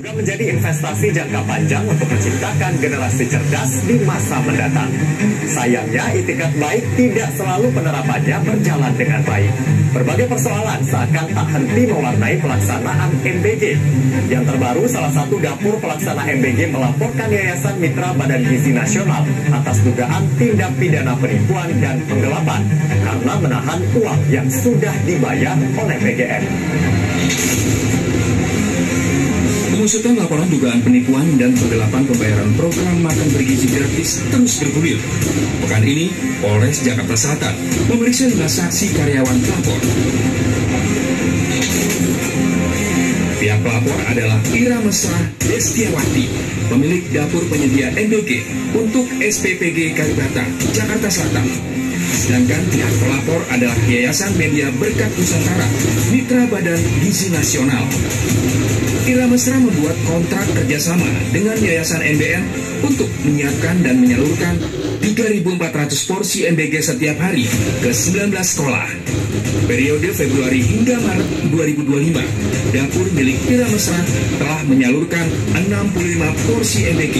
Juga menjadi investasi jangka panjang untuk menciptakan generasi cerdas di masa mendatang. Sayangnya, itikat baik tidak selalu penerapannya berjalan dengan baik. Berbagai persoalan seakan tak henti mewarnai pelaksanaan MBG. Yang terbaru, salah satu dapur pelaksana MBG melaporkan Yayasan Mitra Badan Gizi Nasional atas dugaan tindak pidana penipuan dan penggelapan karena menahan uang yang sudah dibayar oleh PGN. Pengusutan laporan dugaan penipuan dan penggelapan pembayaran program makan bergizi gratis terus bergulir. Pekan ini, Polres Jakarta Selatan memeriksa 5 saksi karyawan pelapor. Pihak pelapor adalah Ira Mesra Destiawati, pemilik dapur penyedia MBG untuk SPPG Kalibata, Jakarta Selatan. Sedangkan pihak pelapor adalah Yayasan Media Berkat Nusantara, Mitra Badan Gizi Nasional. Ira Mesra membuat kontrak kerjasama dengan Yayasan MBN untuk menyiapkan dan menyalurkan 3.400 porsi MBG setiap hari ke 19 sekolah. Periode Februari hingga Maret 2025, dapur milik Ira Mesra telah menyalurkan 65 porsi MBG.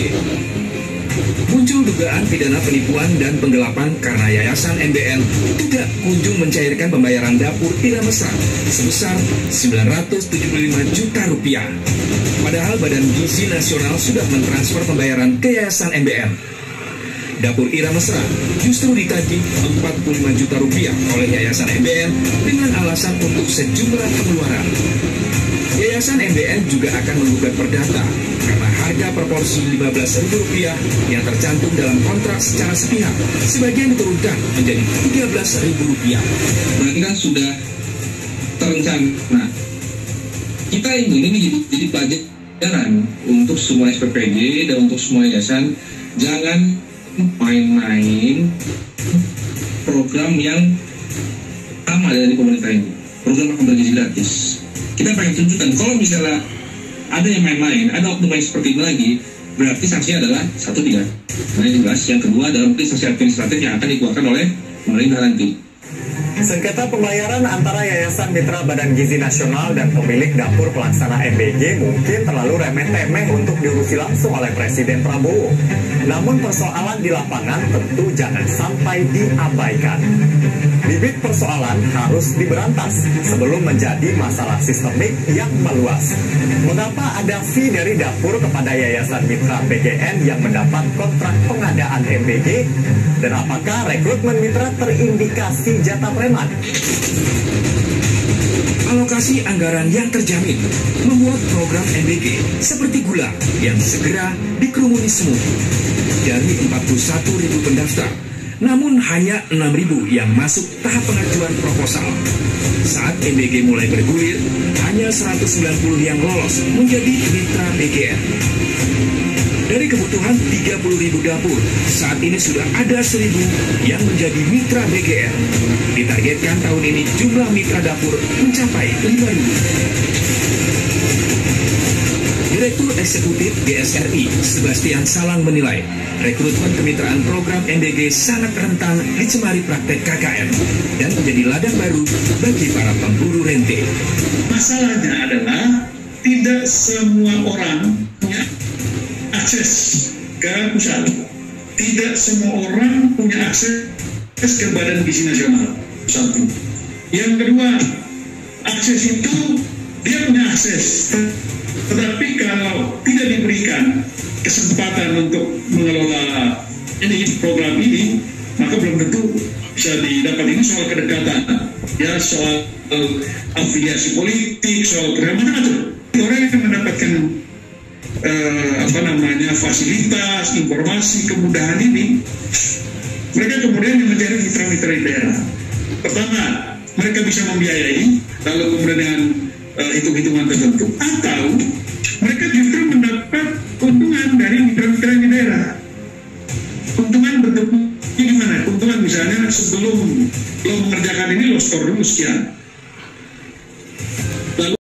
Muncul dugaan pidana penipuan dan penggelapan karena Yayasan MBN tidak kunjung mencairkan pembayaran dapur Ira Mesra sebesar 975 juta rupiah. Padahal Badan Gizi Nasional sudah mentransfer pembayaran ke Yayasan MBN. Dapur Ira Mesra justru ditagih 45 juta rupiah oleh Yayasan MBN dengan alasan untuk sejumlah pengeluaran. Yayasan MBN juga akan menggugat perdata karena harga per porsi Rp15.000 yang tercantum dalam kontrak secara sepihak sebagian diturunkan menjadi Rp13.000. Berarti kan sudah terencana. Kita ingin ini jadi pelajaran untuk semua SPPG dan untuk semua yayasan, jangan main-main program yang sama dari pemerintah ini. Program makan bergizi gratis. Kita pengen tunjukkan kalau misalnya ada yang main-main, ada oknum yang seperti ini lagi, berarti sanksinya adalah 1 tidak. Nah, yang jelas. Yang kedua adalah mungkin sanksi administratif yang akan dikeluarkan oleh pemerintah nanti. Sengketa pembayaran antara Yayasan Mitra Badan Gizi Nasional dan pemilik dapur pelaksana MBG mungkin terlalu remeh-temeh untuk diurusi langsung oleh Presiden Prabowo. Namun persoalan di lapangan tentu jangan sampai diabaikan. Bibit persoalan harus diberantas sebelum menjadi masalah sistemik yang meluas. Mengapa ada fee dari dapur kepada Yayasan Mitra PGN yang mendapat kontrak pengadaan MBG? Dan apakah rekrutmen mitra terindikasi jatah preman? Alokasi anggaran yang terjamin membuat program MBG seperti gula yang segera dikerumuni semut. Dari 41.000 pendaftar, namun hanya 6.000 yang masuk tahap pengajuan proposal. Saat MBG mulai bergulir, hanya 190 yang lolos menjadi mitra PGN. Dari kebutuhan 30.000 dapur, saat ini sudah ada 1.000 yang menjadi mitra BGN. Ditargetkan tahun ini jumlah mitra dapur mencapai 5.000. Direktur Eksekutif GSRI, Sebastian Salang menilai, rekrutmen kemitraan program MBG sangat rentan dicemari praktek KKN dan menjadi ladang baru bagi para pemburu rente. Masalahnya adalah tidak semua orang punya akses ke pusat. Tidak semua orang punya akses ke Badan Gizi Nasional. Satu. Yang kedua, akses itu dia punya akses, tetapi kalau tidak diberikan kesempatan untuk mengelola ini program ini, maka belum tentu bisa didapat. Ini soal kedekatan, ya, soal afiliasi politik, soal macam-macam. Orang yang mendapatkan fasilitas, informasi, kemudahan ini, mereka kemudian mencari mitra-mitra di daerah. Pertama, mereka bisa membiayai, lalu kemudian dengan hitung-hitungan tertentu, atau mereka justru mendapat keuntungan dari mitra-mitra di daerah. Keuntungan bentuknya gimana? Keuntungan misalnya sebelum lo mengerjakan ini lo store dulu sekian.